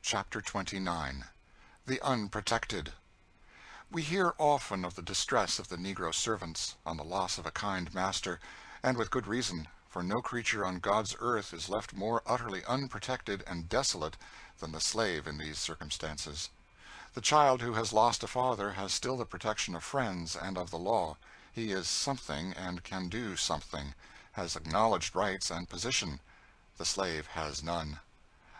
Chapter 29. The Unprotected. We hear often of the distress of the negro servants on the loss of a kind master, and with good reason, for no creature on God's earth is left more utterly unprotected and desolate than the slave in these circumstances. The child who has lost a father has still the protection of friends and of the law. He is something and can do something, has acknowledged rights and position. The slave has none.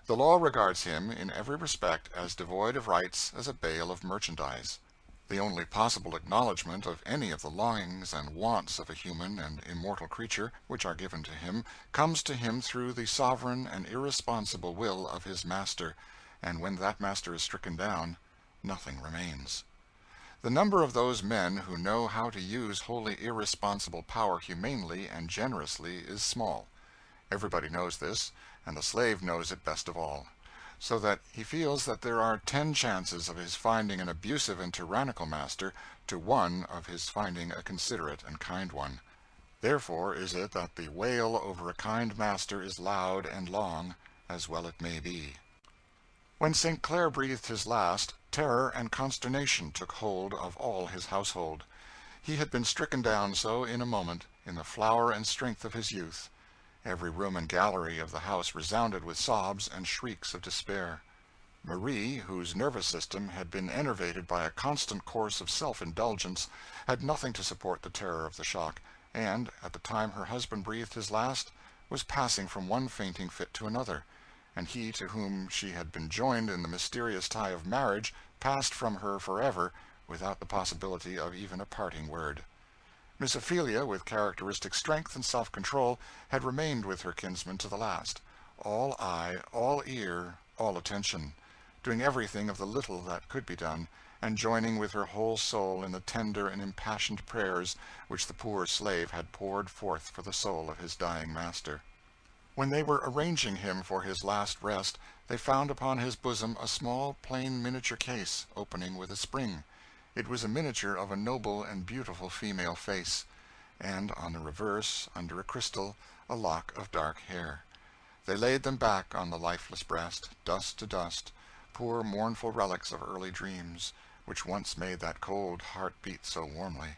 The law regards him, in every respect, as devoid of rights as a bale of merchandise. The only possible acknowledgment of any of the longings and wants of a human and immortal creature, which are given to him, comes to him through the sovereign and irresponsible will of his master, and when that master is stricken down, nothing remains. The number of those men who know how to use wholly irresponsible power humanely and generously is small. Everybody knows this, and the slave knows it best of all, so that he feels that there are 10 chances of his finding an abusive and tyrannical master to 1 of his finding a considerate and kind one. Therefore is it that the wail over a kind master is loud and long, as well it may be. When St. Clare breathed his last, terror and consternation took hold of all his household. He had been stricken down so in a moment, in the flower and strength of his youth. Every room and gallery of the house resounded with sobs and shrieks of despair. Marie, whose nervous system had been enervated by a constant course of self-indulgence, had nothing to support the terror of the shock, and, at the time her husband breathed his last, was passing from one fainting fit to another, and he to whom she had been joined in the mysterious tie of marriage passed from her forever, without the possibility of even a parting word. Miss Ophelia, with characteristic strength and self-control, had remained with her kinsman to the last, all eye, all ear, all attention, doing everything of the little that could be done, and joining with her whole soul in the tender and impassioned prayers which the poor slave had poured forth for the soul of his dying master. When they were arranging him for his last rest, they found upon his bosom a small, plain miniature case, opening with a spring. It was a miniature of a noble and beautiful female face, and on the reverse, under a crystal, a lock of dark hair. They laid them back on the lifeless breast, dust to dust, poor mournful relics of early dreams, which once made that cold heart beat so warmly.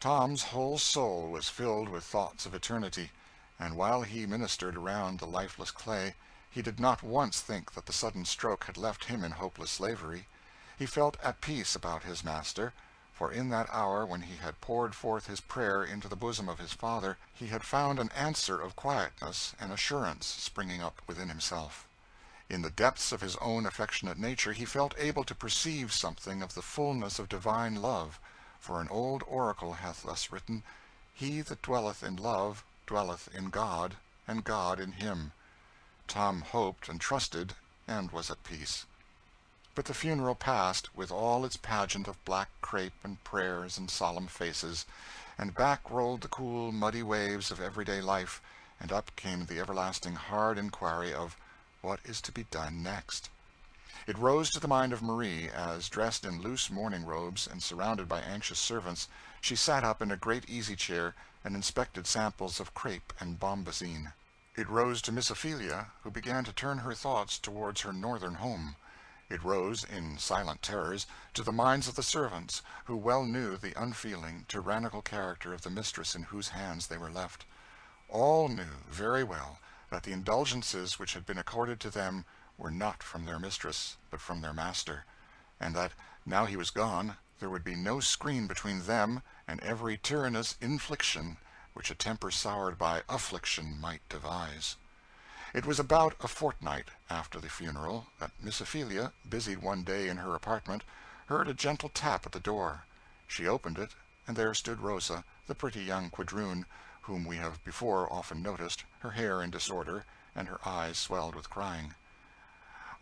Tom's whole soul was filled with thoughts of eternity, and while he ministered around the lifeless clay, he did not once think that the sudden stroke had left him in hopeless slavery. He felt at peace about his master, for in that hour when he had poured forth his prayer into the bosom of his Father, he had found an answer of quietness and assurance springing up within himself. In the depths of his own affectionate nature he felt able to perceive something of the fullness of divine love, for an old oracle hath thus written, "He that dwelleth in love dwelleth in God, and God in him." Tom hoped and trusted, and was at peace. But the funeral passed, with all its pageant of black crape and prayers and solemn faces, and back rolled the cool, muddy waves of everyday life, and up came the everlasting hard inquiry of, what is to be done next? It rose to the mind of Marie, as, dressed in loose mourning robes and surrounded by anxious servants, she sat up in a great easy-chair and inspected samples of crape and bombazine. It rose to Miss Ophelia, who began to turn her thoughts towards her northern home. It rose, in silent terrors, to the minds of the servants, who well knew the unfeeling, tyrannical character of the mistress in whose hands they were left. All knew very well that the indulgences which had been accorded to them were not from their mistress, but from their master, and that, now he was gone, there would be no screen between them and every tyrannous infliction which a temper soured by affliction might devise. It was about a fortnight after the funeral that Miss Ophelia, busied one day in her apartment, heard a gentle tap at the door. She opened it, and there stood Rosa, the pretty young quadroon, whom we have before often noticed, her hair in disorder, and her eyes swelled with crying.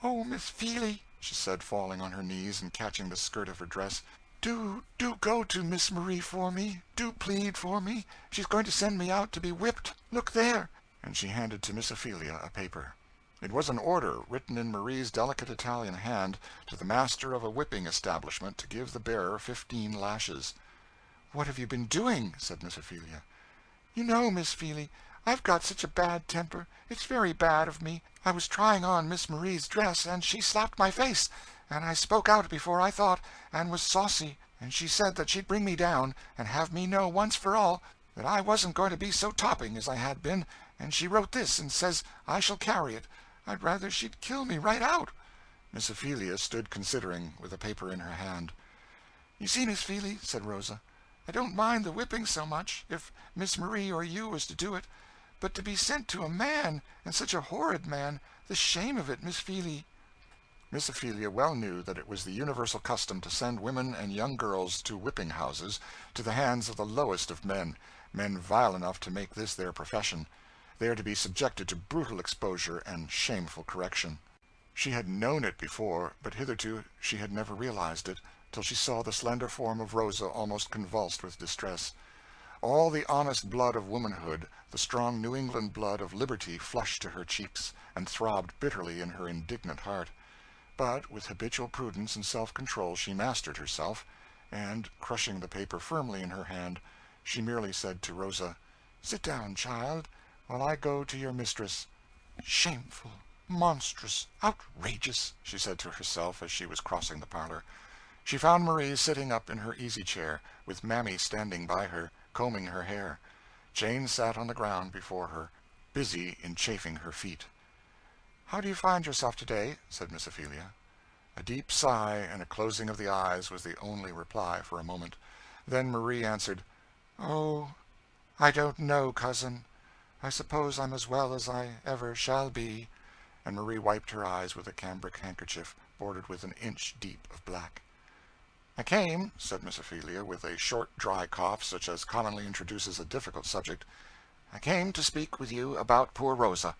"Oh, Miss Feely," she said, falling on her knees and catching the skirt of her dress, "do go to Miss Marie for me. Do plead for me. She's going to send me out to be whipped. Look there." And she handed to Miss Ophelia a paper. It was an order, written in Marie's delicate Italian hand, to the master of a whipping establishment to give the bearer 15 lashes. "What have you been doing?" said Miss Ophelia. "You know, Miss Feely, I've got such a bad temper. It's very bad of me. I was trying on Miss Marie's dress, and she slapped my face, and I spoke out before I thought, and was saucy, and she said that she'd bring me down, and have me know once for all that I wasn't going to be so topping as I had been, and she wrote this, and says I shall carry it. I'd rather she'd kill me right out." Miss Ophelia stood considering, with the paper in her hand. "You see, Miss Feely," said Rosa, "I don't mind the whipping so much, if Miss Marie or you was to do it, but to be sent to a man, and such a horrid man, the shame of it, Miss Feely." Miss Ophelia well knew that it was the universal custom to send women and young girls to whipping-houses, to the hands of the lowest of men, men vile enough to make this their profession, there to be subjected to brutal exposure and shameful correction. She had known it before, but hitherto she had never realized it, till she saw the slender form of Rosa almost convulsed with distress. All the honest blood of womanhood, the strong New England blood of liberty, flushed to her cheeks, and throbbed bitterly in her indignant heart. But with habitual prudence and self-control she mastered herself, and, crushing the paper firmly in her hand, she merely said to Rosa, "Sit down, child, while I go to your mistress." "Shameful, monstrous, outrageous," she said to herself as she was crossing the parlor. She found Marie sitting up in her easy-chair, with Mammy standing by her, combing her hair. Jane sat on the ground before her, busy in chafing her feet. "How do you find yourself today?" said Miss Ophelia. A deep sigh and a closing of the eyes was the only reply for a moment. Then Marie answered, "Oh, I don't know, cousin. I suppose I'm as well as I ever shall be," and Marie wiped her eyes with a cambric handkerchief bordered with an inch deep of black. "I came," said Miss Ophelia, with a short dry cough such as commonly introduces a difficult subject, "I came to speak with you about poor Rosa."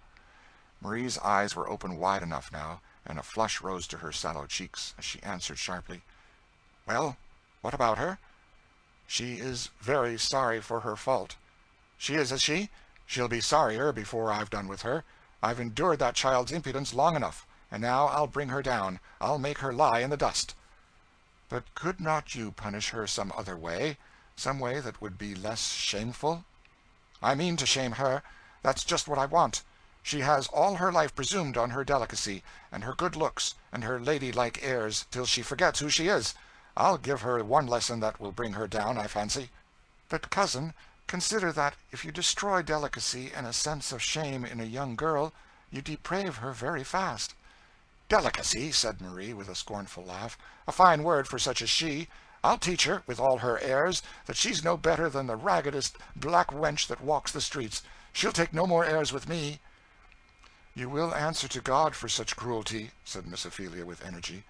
Marie's eyes were open wide enough now, and a flush rose to her sallow cheeks as she answered sharply, "Well, what about her?" "She is very sorry for her fault." "She is she? She'll be sorrier before I've done with her. I've endured that child's impudence long enough, and now I'll bring her down. I'll make her lie in the dust." "But could not you punish her some other way, some way that would be less shameful?" "I mean to shame her. That's just what I want. She has all her life presumed on her delicacy, and her good looks, and her lady-like airs, till she forgets who she is. I'll give her one lesson that will bring her down, I fancy." "But, cousin, consider that if you destroy delicacy and a sense of shame in a young girl, you deprave her very fast." "Delicacy," said Marie, with a scornful laugh. "A fine word for such as she. I'll teach her, with all her airs, that she's no better than the raggedest black wench that walks the streets. She'll take no more airs with me." "You will answer to God for such cruelty," said Miss Ophelia with energy.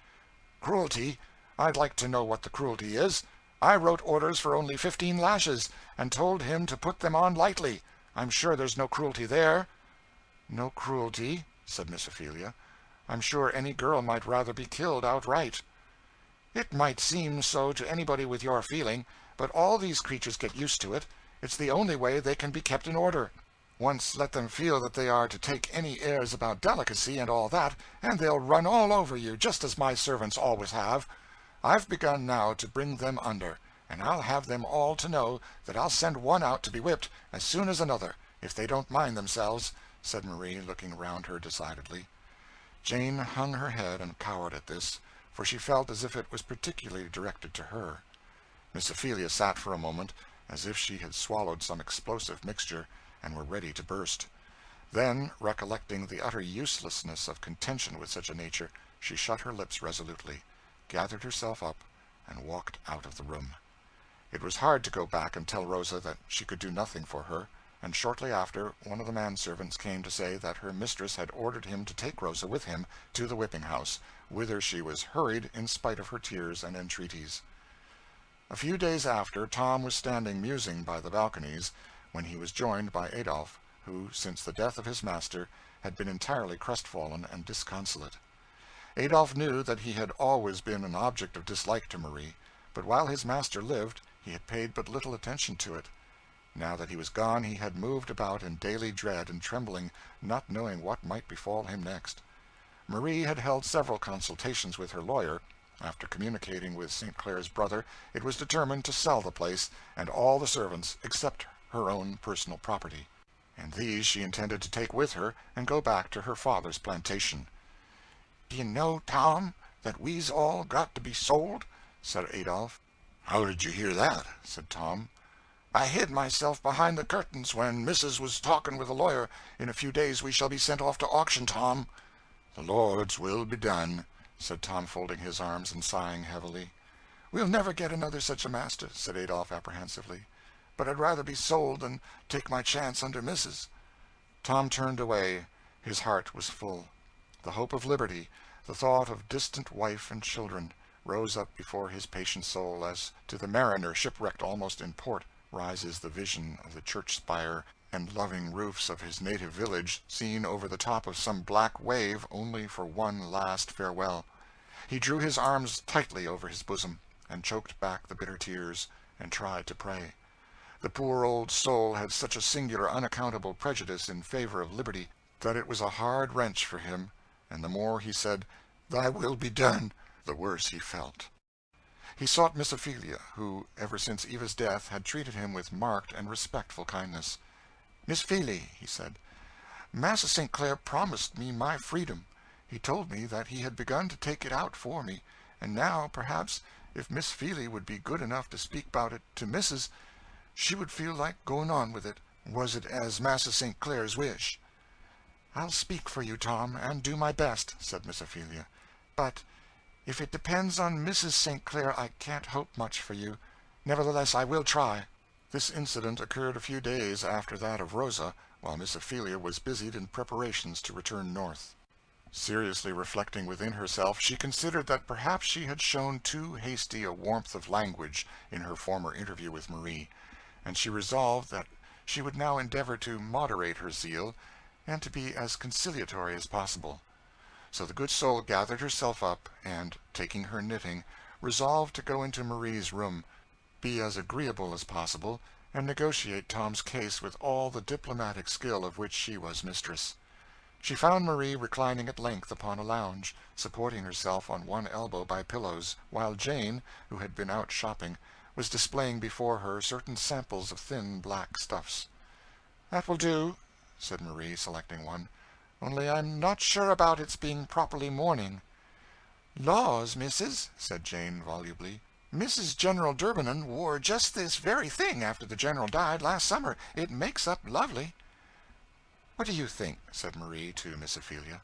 "Cruelty? I'd like to know what the cruelty is. I wrote orders for only 15 lashes, and told him to put them on lightly. I'm sure there's no cruelty there." "No cruelty," said Miss Ophelia. "I'm sure any girl might rather be killed outright." "It might seem so to anybody with your feeling, but all these creatures get used to it. It's the only way they can be kept in order. Once let them feel that they are to take any airs about delicacy and all that, and they'll run all over you, just as my servants always have. I've begun now to bring them under, and I'll have them all to know that I'll send one out to be whipped as soon as another, if they don't mind themselves," said Marie, looking round her decidedly. Jane hung her head and cowered at this, for she felt as if it was particularly directed to her. Miss Ophelia sat for a moment, as if she had swallowed some explosive mixture, and were ready to burst. Then, recollecting the utter uselessness of contention with such a nature, she shut her lips resolutely, gathered herself up, and walked out of the room. It was hard to go back and tell Rosa that she could do nothing for her, and shortly after one of the manservants came to say that her mistress had ordered him to take Rosa with him to the whipping-house, whither she was hurried in spite of her tears and entreaties. A few days after, Tom was standing musing by the balconies, when he was joined by Adolphe, who, since the death of his master, had been entirely crestfallen and disconsolate. Adolphe knew that he had always been an object of dislike to Marie, but while his master lived he had paid but little attention to it. Now that he was gone, he had moved about in daily dread and trembling, not knowing what might befall him next. Marie had held several consultations with her lawyer. After communicating with St. Clare's brother, it was determined to sell the place, and all the servants, except her own personal property. and these she intended to take with her and go back to her father's plantation. "Do you know, Tom, that we's all got to be sold?" said Adolphe. "How did you hear that?" said Tom. "I hid myself behind the curtains when Mrs. was talking with the lawyer. In a few days we shall be sent off to auction, Tom." "The Lord's will be done," said Tom, folding his arms and sighing heavily. "We'll never get another such a master," said Adolphe apprehensively. "But I'd rather be sold than take my chance under Mrs." Tom turned away. His heart was full. The hope of liberty, the thought of distant wife and children, rose up before his patient soul, as to the mariner shipwrecked almost in port rises the vision of the church spire and loving roofs of his native village, seen over the top of some black wave only for one last farewell. He drew his arms tightly over his bosom, and choked back the bitter tears, and tried to pray. The poor old soul had such a singular unaccountable prejudice in favor of liberty that it was a hard wrench for him, and the more he said, "Thy will be done," the worse he felt. He sought Miss Ophelia, who, ever since Eva's death, had treated him with marked and respectful kindness. "Miss Feely," he said, "Massa St. Clair promised me my freedom. He told me that he had begun to take it out for me, and now, perhaps, if Miss Feely would be good enough to speak about it to Mrs., she would feel like going on with it, was it as Massa St. Clair's wish." "I'll speak for you, Tom, and do my best," said Miss Ophelia. "But if it depends on Mrs. St. Clair, I can't hope much for you. Nevertheless, I will try." This incident occurred a few days after that of Rosa, while Miss Ophelia was busied in preparations to return north. Seriously reflecting within herself, she considered that perhaps she had shown too hasty a warmth of language in her former interview with Marie, and she resolved that she would now endeavor to moderate her zeal, and to be as conciliatory as possible. So the good soul gathered herself up, and, taking her knitting, resolved to go into Marie's room, be as agreeable as possible, and negotiate Tom's case with all the diplomatic skill of which she was mistress. She found Marie reclining at length upon a lounge, supporting herself on one elbow by pillows, while Jane, who had been out shopping, was displaying before her certain samples of thin black stuffs. "That will do," said Marie, selecting one. "Only I'm not sure about its being properly mourning." "Laws, missus," said Jane volubly, "Mrs. General Durbinin wore just this very thing after the General died last summer. It makes up lovely." "What do you think?" said Marie to Miss Ophelia.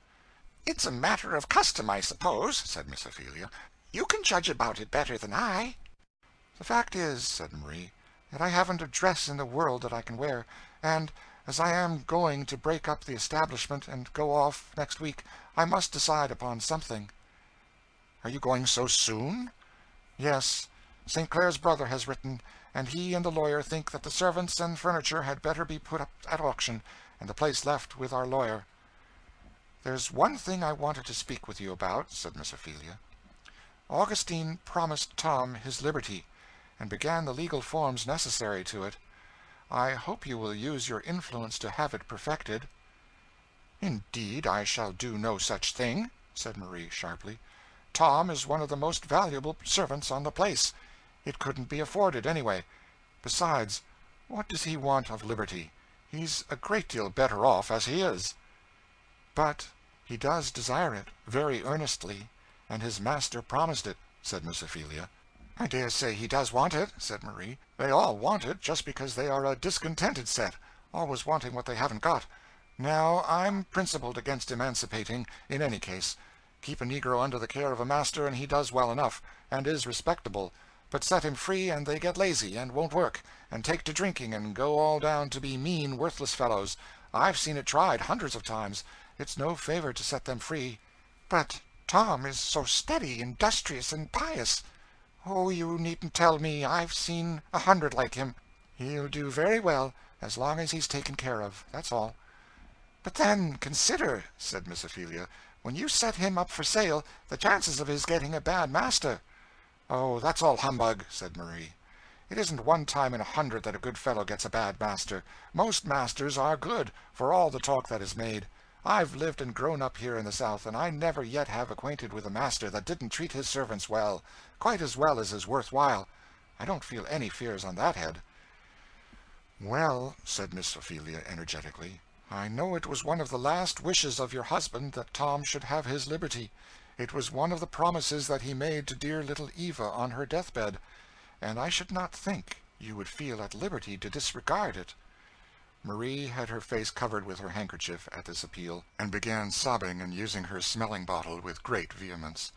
"It's a matter of custom, I suppose," said Miss Ophelia. "You can judge about it better than I." "The fact is," said Marie, "that I haven't a dress in the world that I can wear, and as I am going to break up the establishment and go off next week, I must decide upon something." "Are you going so soon?" "Yes. St. Clair's brother has written, and he and the lawyer think that the servants and furniture had better be put up at auction, and the place left with our lawyer." "There's one thing I wanted to speak with you about," said Miss Ophelia. "Augustine promised Tom his liberty, and began the legal forms necessary to it. I hope you will use your influence to have it perfected." "Indeed, I shall do no such thing," said Marie sharply. "Tom is one of the most valuable servants on the place. It couldn't be afforded, anyway. Besides, what does he want of liberty? He's a great deal better off as he is." "But he does desire it, very earnestly, and his master promised it," said Miss Ophelia. "I dare say he does want it," said Marie. "They all want it, just because they are a discontented set, always wanting what they haven't got. Now, I'm principled against emancipating, in any case. Keep a negro under the care of a master, and he does well enough, and is respectable. But set him free, and they get lazy, and won't work, and take to drinking, and go all down to be mean, worthless fellows. I've seen it tried hundreds of times. It's no favor to set them free." "But Tom is so steady, industrious, and pious." "Oh, you needn't tell me. I've seen 100 like him. He'll do very well, as long as he's taken care of, that's all." "But then, consider," said Miss Ophelia, "when you set him up for sale, the chances of his getting a bad master." "Oh, that's all humbug," said Marie. "It isn't one time in 100 that a good fellow gets a bad master. Most masters are good, for all the talk that is made. I've lived and grown up here in the South, and I never yet have acquainted with a master that didn't treat his servants well, quite as well as is worth while. I don't feel any fears on that head." "Well," said Miss Ophelia energetically, "I know it was one of the last wishes of your husband that Tom should have his liberty. It was one of the promises that he made to dear little Eva on her deathbed, and I should not think you would feel at liberty to disregard it." Marie had her face covered with her handkerchief at this appeal, and began sobbing and using her smelling bottle with great vehemence.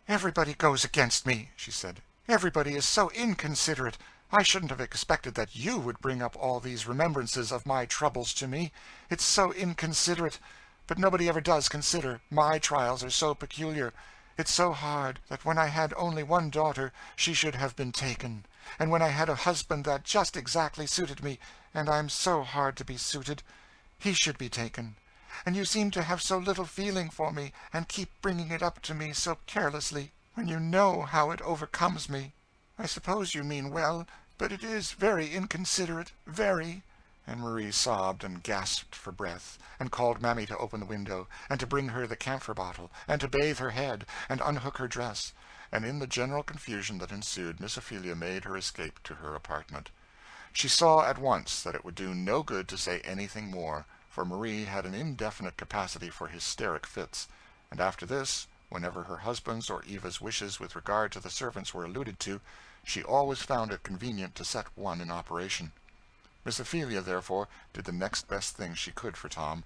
"Everybody goes against me," she said. "Everybody is so inconsiderate. I shouldn't have expected that you would bring up all these remembrances of my troubles to me. It's so inconsiderate. But nobody ever does consider. My trials are so peculiar. It's so hard that when I had only one daughter she should have been taken, and when I had a husband that just exactly suited me, and I'm so hard to be suited, he should be taken. And you seem to have so little feeling for me, and keep bringing it up to me so carelessly, when you know how it overcomes me. I suppose you mean well, but it is very inconsiderate, very." And Marie sobbed and gasped for breath, and called Mammy to open the window, and to bring her the camphor bottle, and to bathe her head, and unhook her dress, and in the general confusion that ensued Miss Ophelia made her escape to her apartment. She saw at once that it would do no good to say anything more, for Marie had an indefinite capacity for hysteric fits, and after this, whenever her husband's or Eva's wishes with regard to the servants were alluded to, she always found it convenient to set one in operation. Miss Ophelia, therefore, did the next best thing she could for Tom.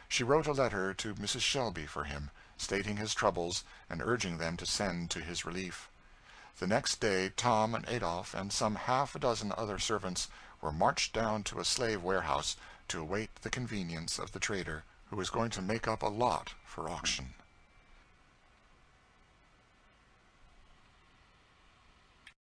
She wrote a letter to Mrs. Shelby for him, stating his troubles, and urging them to send to his relief. The next day Tom and Adolphe and some half a dozen other servants were marched down to a slave warehouse to await the convenience of the trader, who was going to make up a lot for auction.